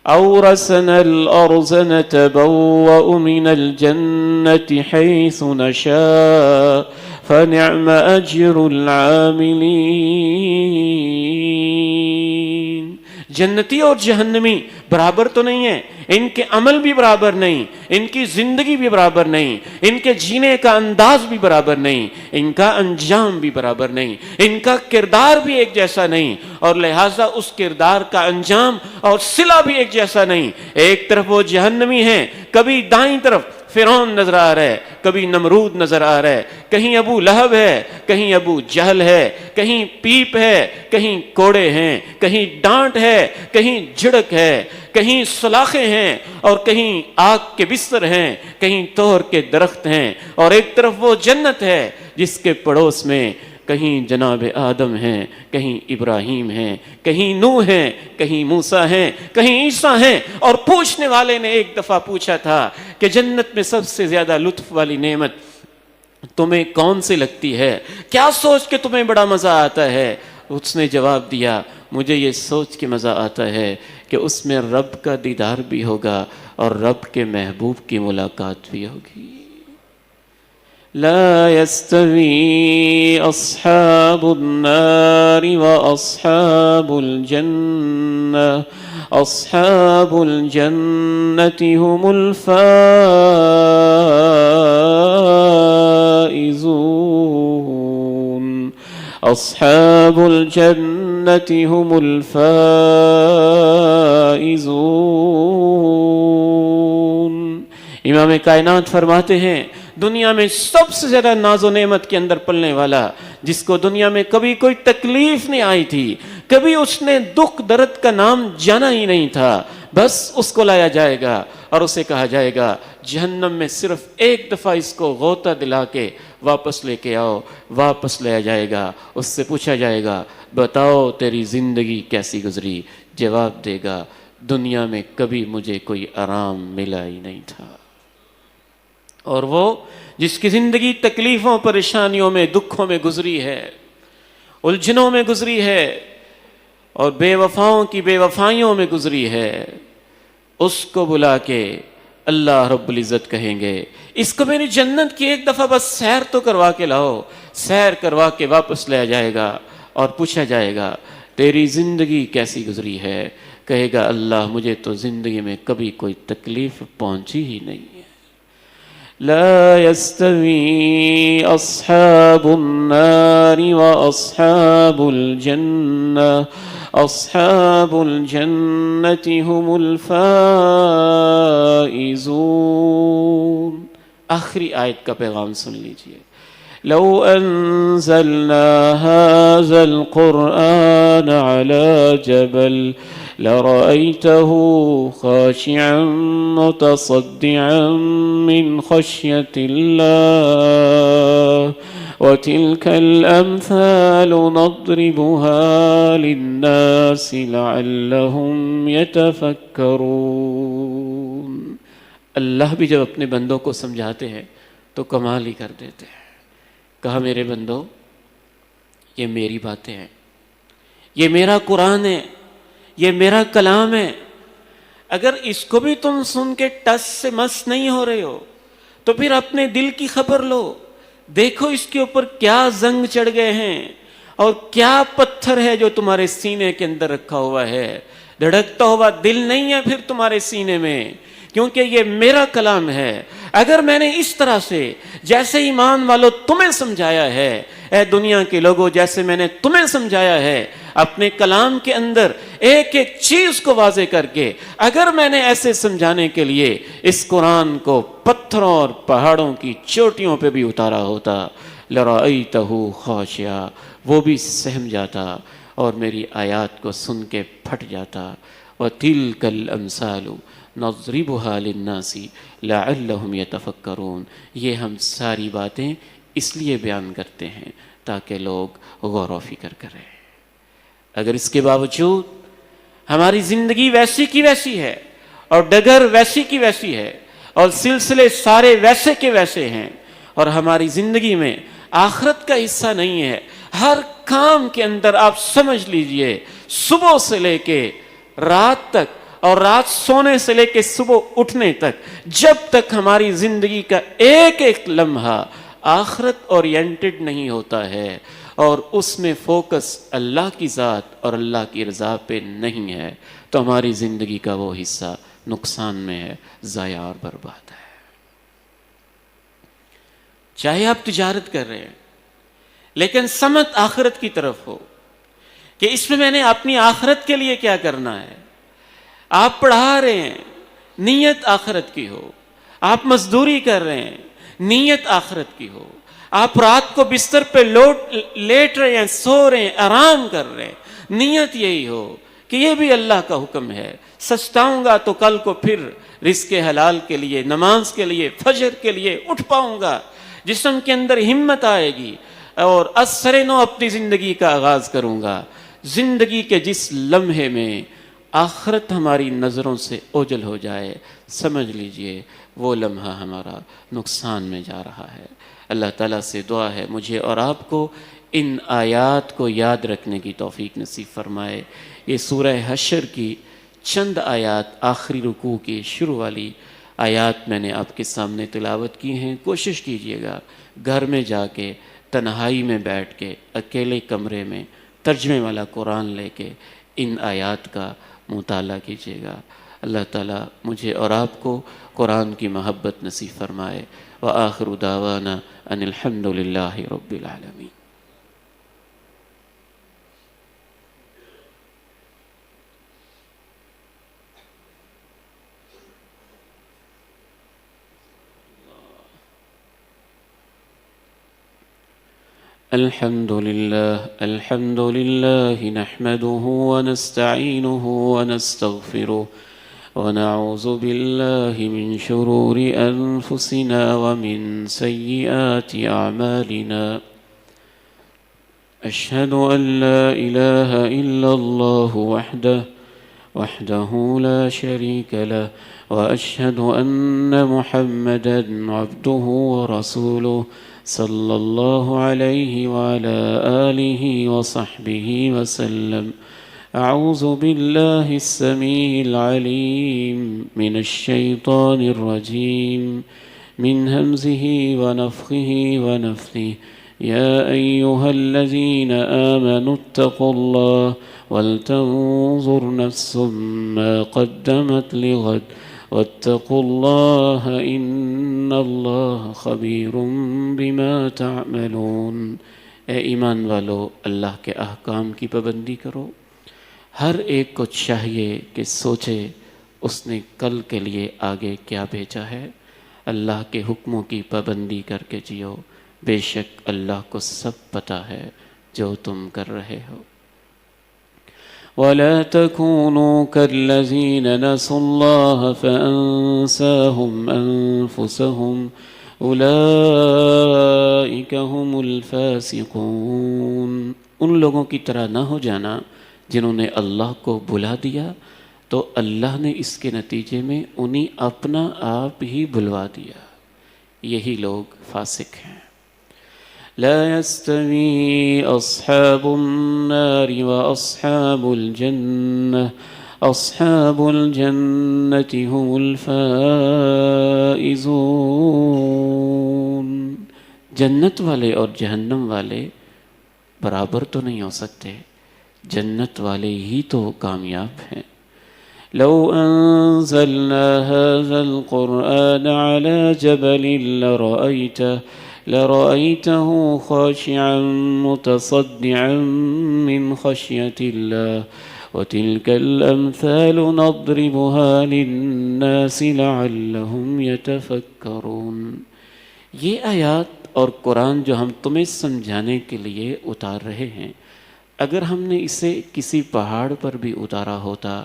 S1: أورثنا الأرض نتبوأ من الجنة حيث نشاء فنعم أجر العاملين۔ جنتی اور جہنمی برابر تو نہیں ہیں، ان کے عمل بھی برابر نہیں، ان کی زندگی بھی برابر نہیں، ان کے جینے کا انداز بھی برابر نہیں، ان کا انجام بھی برابر نہیں، ان کا کردار بھی ایک جیسا نہیں، اور لہٰذا اس کردار کا انجام اور صلہ بھی ایک جیسا نہیں۔ ایک طرف وہ جہنمی ہیں، کبھی دائیں طرف فرعون نظر آ رہا ہے، کبھی نمرود نظر آ رہا ہے، کہیں ابو لہب ہے، کہیں ابو جہل ہے، کہیں پیپ ہے، کہیں کوڑے ہیں، کہیں ڈانٹ ہے، کہیں جھڑک ہے، کہیں سلاخیں ہیں، اور کہیں آگ کے بستر ہیں، کہیں توہر کے درخت ہیں، اور ایک طرف وہ جنت ہے جس کے پڑوس میں کہیں جناب آدم ہیں، کہیں ابراہیم ہیں، کہیں نوح ہیں، کہیں موسیٰ ہیں، کہیں عیسیٰ ہیں۔ اور پوچھنے والے نے ایک دفعہ پوچھا تھا کہ جنت میں سب سے زیادہ لطف والی نعمت تمہیں کون سی لگتی ہے؟ کیا سوچ کے تمہیں بڑا مزہ آتا ہے؟ اس نے جواب دیا مجھے یہ سوچ کے مزہ آتا ہے کہ اس میں رب کا دیدار بھی ہوگا اور رب کے محبوب کی ملاقات بھی ہوگی۔ لا يستوي أصحاب النار وأصحاب الجنة أصحاب الجنة هم الفائزون أصحاب الجنة هم الفائزون۔ امام کائنات فرماتے ہیں دنیا میں سب سے زیادہ ناز و نعمت کے اندر پلنے والا، جس کو دنیا میں کبھی کوئی تکلیف نہیں آئی تھی، کبھی اس نے دکھ درد کا نام جانا ہی نہیں تھا، بس اس کو لایا جائے گا اور اسے کہا جائے گا جہنم میں صرف ایک دفعہ اس کو غوطہ دلا کے واپس لے کے آؤ، واپس لیا جائے گا، اس سے پوچھا جائے گا بتاؤ تیری زندگی کیسی گزری؟ جواب دے گا دنیا میں کبھی مجھے کوئی آرام ملا ہی نہیں تھا۔ اور وہ جس کی زندگی تکلیفوں پریشانیوں میں دکھوں میں گزری ہے، الجھنوں میں گزری ہے، اور بے وفاؤں کی بے وفائیوں میں گزری ہے، اس کو بلا کے اللہ رب العزت کہیں گے اس کو میری جنت کی ایک دفعہ بس سیر تو کروا کے لاؤ۔ سیر کروا کے واپس لیا جائے گا اور پوچھا جائے گا تیری زندگی کیسی گزری ہے؟ کہے گا اللہ مجھے تو زندگی میں کبھی کوئی تکلیف پہنچی ہی نہیں ہے۔ لا يستوي أصحاب النار وأصحاب الجنة أصحاب الجنة هم الفائزون۔ آخری آیت کا پیغام سن لیجئے۔ لو أنزلنا هذا القرآن على جبل لرأيته خاشعا متصدعا من خشية الله وتلك الأمثال نضربها للناس لعلهم يتفكرون۔ اللہ بھی جب اپنے بندوں کو سمجھاتے ہیں تو کمال ہی کر دیتے ہیں۔ کہا میرے بندو یہ میری باتیں ہیں، یہ میرا قرآن ہے، یہ میرا کلام ہے، اگر اس کو بھی تم سن کے ٹس سے مس نہیں ہو رہے ہو تو پھر اپنے دل کی خبر لو، دیکھو اس کے اوپر کیا زنگ چڑھ گئے ہیں اور کیا پتھر ہے جو تمہارے سینے کے اندر رکھا ہوا ہے۔ دھڑکتا ہوا دل نہیں ہے پھر تمہارے سینے میں، کیونکہ یہ میرا کلام ہے۔ اگر میں نے اس طرح سے جیسے ایمان والوں تمہیں سمجھایا ہے، اے دنیا کے لوگوں جیسے میں نے تمہیں سمجھایا ہے اپنے کلام کے اندر ایک ایک چیز کو واضح کر کے، اگر میں نے ایسے سمجھانے کے لیے اس قرآن کو پتھروں اور پہاڑوں کی چوٹیوں پہ بھی اتارا ہوتا لرأیتہ خاشعا، وہ بھی سہم جاتا اور میری آیات کو سن کے پھٹ جاتا۔ وَتِلْكَ الْأَمْثَالُ نَضْرِبُهَا لِلنَّاسِ لَعَلَّهُمْ يَتَفَكَّرُونَ، یہ ہم ساری باتیں اس لیے بیان کرتے ہیں تاکہ لوگ غور و فکر کریں۔ اگر اس کے باوجود ہماری زندگی ویسی کی ویسی ہے اور ڈگر ویسی کی ویسی ہے اور سلسلے سارے ویسے کے ویسے ہیں اور ہماری زندگی میں آخرت کا حصہ نہیں ہے، ہر کام کے اندر آپ سمجھ لیجئے صبح سے لے کے رات تک اور رات سونے سے لے کے صبح اٹھنے تک، جب تک ہماری زندگی کا ایک ایک لمحہ آخرت اورینٹڈ نہیں ہوتا ہے اور اس میں فوکس اللہ کی ذات اور اللہ کی رضا پہ نہیں ہے، تو ہماری زندگی کا وہ حصہ نقصان میں ہے، ضائع اور برباد ہے۔ چاہے آپ تجارت کر رہے ہیں لیکن سمت آخرت کی طرف ہو کہ اس میں میں نے اپنی آخرت کے لیے کیا کرنا ہے۔ آپ پڑھا رہے ہیں، نیت آخرت کی ہو۔ آپ مزدوری کر رہے ہیں، نیت آخرت کی ہو۔ آپ رات کو بستر پہ لیٹ رہے ہیں، سو رہے ہیں، آرام کر رہے ہیں، نیت یہی ہو کہ یہ بھی اللہ کا حکم ہے، سجداؤں گا تو کل کو پھر رزق حلال کے لیے، نماز کے لیے، فجر کے لیے اٹھ پاؤں گا، جسم کے اندر ہمت آئے گی اور اثر نو اپنی زندگی کا آغاز کروں گا۔ زندگی کے جس لمحے میں آخرت ہماری نظروں سے اوجھل ہو جائے، سمجھ لیجئے وہ لمحہ ہمارا نقصان میں جا رہا ہے۔ اللہ تعالیٰ سے دعا ہے مجھے اور آپ کو ان آیات کو یاد رکھنے کی توفیق نصیب فرمائے۔ یہ سورہ حشر کی چند آیات، آخری رکوع کی شروع والی آیات میں نے آپ کے سامنے تلاوت کی ہیں۔ کوشش کیجئے گا گھر میں جا کے، تنہائی میں بیٹھ کے، اکیلے کمرے میں ترجمے والا قرآن لے کے ان آیات کا مطالعہ کیجئے گا۔ اللہ تعالیٰ مجھے اور آپ کو قرآن کی محبت نصیب فرمائے۔ وآخر دعوانا ان الحمد للہ رب العالمین۔ الحمد لله نحمده ونستعينه ونستغفره ونعوذ بالله من شرور أنفسنا ومن سيئات أعمالنا، أشهد أن لا إله إلا الله وحده لا شريك له، وأشهد أن محمدا عبده ورسوله صلى الله عليه وعلى آله وصحبه وسلم۔ أعوذ بالله السميع العليم من الشيطان الرجيم، من همزه ونفخه ونفثه۔ يا أيها الذين آمنوا اتقوا الله ولتنظر نفس ما قدمت لغد واتقوا الله إن الله خبير بما تعملون۔ اے ایمان والو، اللہ کے احکام کی پابندی کرو۔ ہر ایک کو چاہیے کہ سوچے اس نے کل کے لیے آگے کیا بھیجا ہے۔ اللہ کے حکموں کی پابندی کر کے جیو، بے شک اللہ کو سب پتہ ہے جو تم کر رہے ہو۔ وَلَا تَكُونُوا كَالَّذِينَ نَسُوا اللَّهَ فَأَنسَاهُمْ أَنفُسَهُمْ أُولَئِكَ هُمُ الْفَاسِقُونَ۔ ان لوگوں کی طرح نہ ہو جانا جنہوں نے اللہ کو بھلا دیا تو اللہ نے اس کے نتیجے میں انہیں اپنا آپ ہی بھلوا دیا۔ یہی لوگ فاسق ہیں۔ لا يستوي أصحاب النار وأصحاب الجنة، أصحاب الجنة هم الفائزون۔ جنت والے اور جہنم والے برابر تو نہیں ہو سکتے، جنت والے ہی تو کامیاب ہیں۔ لو أنزلنا هذا القرآن على جبل لرأيته خاشعا متصدعا من خشية الله وتلك الأمثال نضربها للناس لعلهم يتفكرون۔ یہ آیات اور قرآن جو ہم تمہیں سمجھانے کے لیے اتار رہے ہیں، اگر ہم نے اسے کسی پہاڑ پر بھی اتارا ہوتا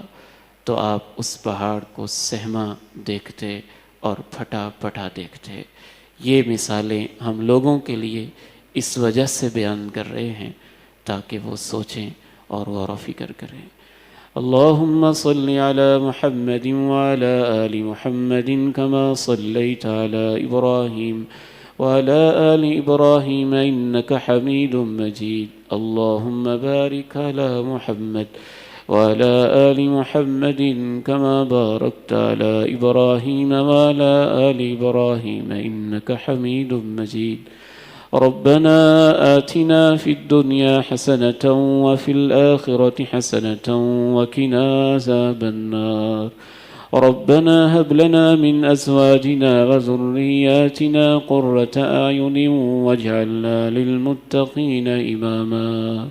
S1: تو آپ اس پہاڑ کو سہما دیکھتے اور پھٹا پٹا دیکھتے۔ یہ مثالیں ہم لوگوں کے لیے اس وجہ سے بیان کر رہے ہیں تاکہ وہ سوچیں اور غور و فکر کریں۔ اللهم صل على محمد وعلى آل محمد كما صليت على إبراهيم وعلى آل إبراهيم إنك حميد مجيد اللهم بارك على محمد وعلى آل محمد كما باركت على إبراهيم وعلى آل إبراهيم إنك حميد مجيد ربنا آتنا في الدنيا حسنة وفي الآخرة حسنة وقنا عذاب النار ربنا هب لنا من أزواجنا وذرياتنا قرة أعين واجعلنا للمتقين إماما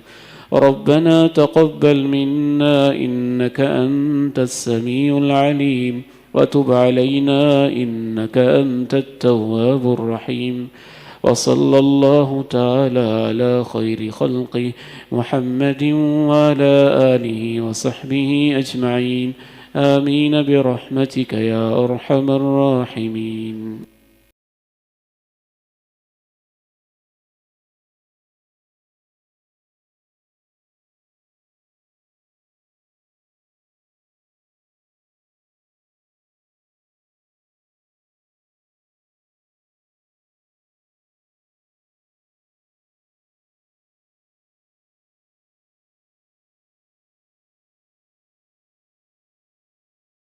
S1: ربنا تقبل منا إنك أنت السميع العليم وتب علينا إنك أنت التواب الرحيم وصلى الله تعالى على خير خلقه محمد وعلى آله وصحبه أجمعين آمين برحمتك يا أرحم الراحمين.